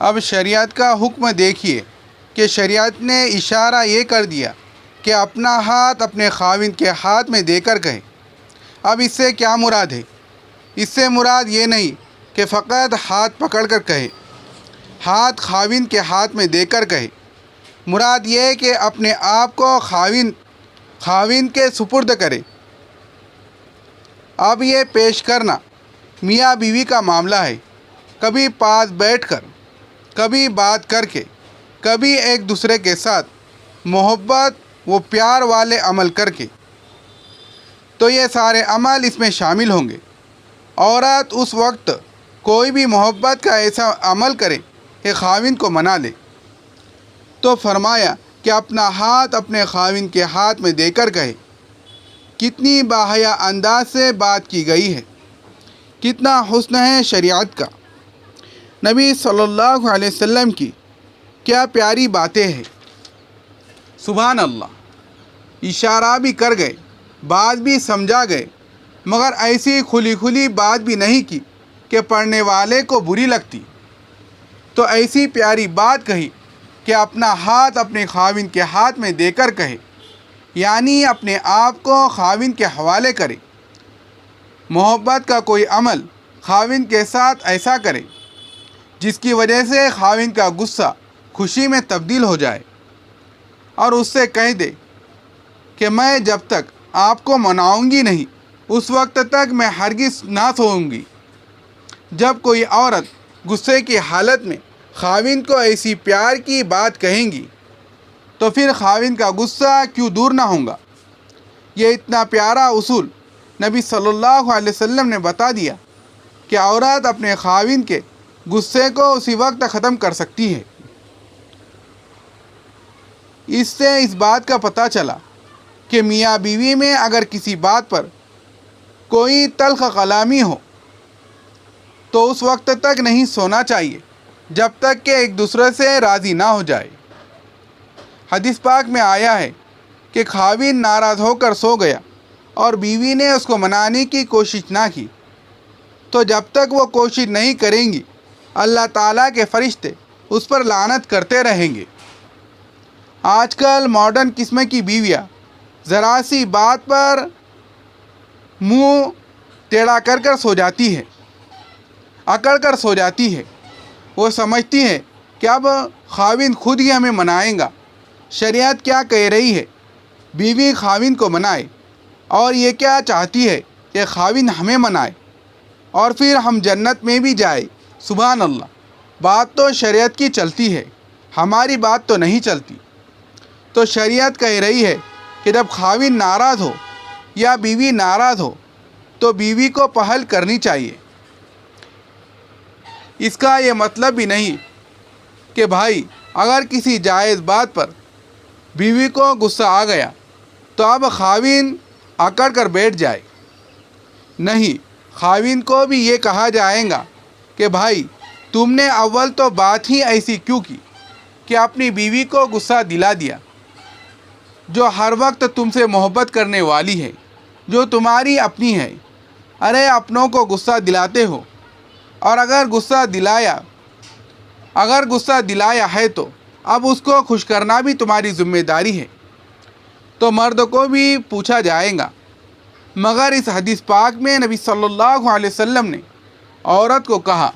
اب شریعت کا حکم دیکھیے کہ شریعت نے اشارہ یہ کر دیا کہ اپنا ہاتھ اپنے خاوند کے ہاتھ میں دے کر کہے۔ اب اس سے کیا مراد ہے؟ اس سے مراد یہ نہیں کہ فقط ہاتھ پکڑ کر کہے، ہاتھ خاوند کے ہاتھ میں دے کر کہے۔ مراد یہ ہے کہ اپنے آپ کو خاوند کے سپرد کرے۔ اب یہ پیش کرنا میاں بیوی کا معاملہ ہے، کبھی پاس بیٹھ کر، کبھی بات کر کے، کبھی ایک دوسرے کے ساتھ محبت و پیار والے عمل کر کے، تو یہ سارے عمل اس میں شامل ہوں گے۔ عورت اس وقت کوئی بھی محبت کا ایسا عمل کرے کہ خاوند کو منا لے، تو فرمایا کہ اپنا ہاتھ اپنے خاوند کے ہاتھ میں دے کر کہے۔ کتنی باحیا انداز سے بات کی گئی ہے، کتنا حسن ہے شریعت کا۔ نبی صلی اللہ علیہ وسلم کی کیا پیاری باتیں ہیں، سبحان اللہ۔ اشارہ بھی کر گئے، بات بھی سمجھا گئے، مگر ایسی کھلی بات بھی نہیں کی کہ پڑھنے والے کو بری لگتی۔ تو ایسی پیاری بات کہی کہ اپنا ہاتھ اپنے خاوند کے ہاتھ میں دے کر کہے، یعنی اپنے آپ کو خاوند کے حوالے کرے۔ محبت کا کوئی عمل خاوند کے ساتھ ایسا کرے جس کی وجہ سے خاوند کا غصہ خوشی میں تبدیل ہو جائے، اور اس سے کہہ دے کہ میں جب تک آپ کو مناؤں گی نہیں اس وقت تک میں ہرگز نہ سوؤں گی۔ جب کوئی عورت غصے کی حالت میں خاوند کو ایسی پیار کی بات کہیں گی تو پھر خاوند کا غصہ کیوں دور نہ ہوگا۔ یہ اتنا پیارا اصول نبی صلی اللہ علیہ وسلم نے بتا دیا کہ عورت اپنے خاوند کے غصے کو اسی وقت ختم کر سکتی ہے۔ اس سے اس بات کا پتہ چلا کہ میاں بیوی میں اگر کسی بات پر کوئی تلخ کلامی ہو تو اس وقت تک نہیں سونا چاہیے جب تک کہ ایک دوسرے سے راضی نہ ہو جائے۔ حدیث پاک میں آیا ہے کہ خاوند ناراض ہو کر سو گیا اور بیوی نے اس کو منانے کی کوشش نہ کی، تو جب تک وہ کوشش نہیں کریں گی اللہ تعالیٰ کے فرشتے اس پر لعنت کرتے رہیں گے۔ آج کل ماڈرن قسم کی بیویاں ذرا سی بات پر منہ ٹیڑھا کر سو جاتی ہے، اکڑ کر سو جاتی ہے۔ وہ سمجھتی ہے کہ اب خاوند خود ہی ہمیں منائے گا۔ شریعت کیا کہہ رہی ہے؟ بیوی خاوند کو منائے، اور یہ کیا چاہتی ہے کہ خاوند ہمیں منائے اور پھر ہم جنت میں بھی جائے۔ سبحان اللہ۔ بات تو شریعت کی چلتی ہے، ہماری بات تو نہیں چلتی۔ تو شریعت کہہ رہی ہے کہ جب خاوند ناراض ہو یا بیوی ناراض ہو تو بیوی کو پہل کرنی چاہیے۔ اس کا یہ مطلب بھی نہیں کہ بھائی اگر کسی جائز بات پر بیوی کو غصہ آ گیا تو اب خاوند اکڑ کر بیٹھ جائے۔ نہیں، خاوند کو بھی یہ کہا جائے گا کہ بھائی تم نے اول تو بات ہی ایسی کیوں کی کہ اپنی بیوی کو غصہ دلا دیا، جو ہر وقت تم سے محبت کرنے والی ہے، جو تمہاری اپنی ہے۔ ارے اپنوں کو غصہ دلاتے ہو، اور اگر غصہ دلایا ہے تو اب اس کو خوش کرنا بھی تمہاری ذمہ داری ہے۔ تو مرد کو بھی پوچھا جائے گا، مگر اس حدیث پاک میں نبی صلی اللہ علیہ وسلم نے عورت کو کہا،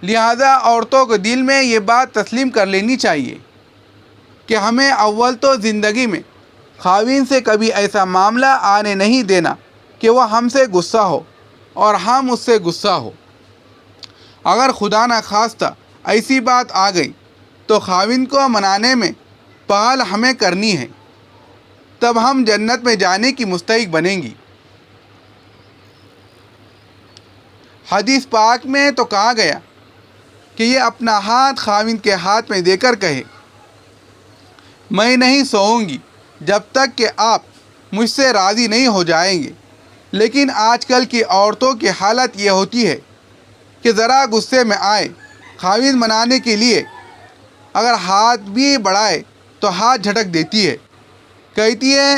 لہذا عورتوں کے دل میں یہ بات تسلیم کر لینی چاہیے کہ ہمیں اول تو زندگی میں خاوند سے کبھی ایسا معاملہ آنے نہیں دینا کہ وہ ہم سے غصہ ہو اور ہم اس سے غصہ ہو۔ اگر خدا نہ خواستہ ایسی بات آ گئی تو خاوند کو منانے میں پہل ہمیں کرنی ہے، تب ہم جنت میں جانے کی مستحق بنیں گی۔ حدیث پاک میں تو کہا گیا کہ یہ اپنا ہاتھ خاوند کے ہاتھ میں دے کر کہے، میں نہیں سوؤں گی جب تک کہ آپ مجھ سے راضی نہیں ہو جائیں گے۔ لیکن آج کل کی عورتوں کی حالت یہ ہوتی ہے کہ ذرا غصے میں آئے خاوند منانے کے لیے اگر ہاتھ بھی بڑھائے تو ہاتھ جھٹک دیتی ہے، کہتی ہے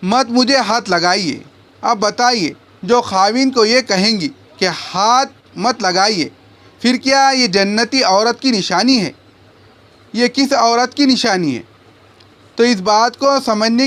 مت مجھے ہاتھ لگائیے۔ اب بتائیے، جو خاوند کو یہ کہیں گی کہ ہاتھ مت لگائیے، پھر کیا یہ جنتی عورت کی نشانی ہے؟ یہ کس عورت کی نشانی ہے؟ تو اس بات کو سمجھنے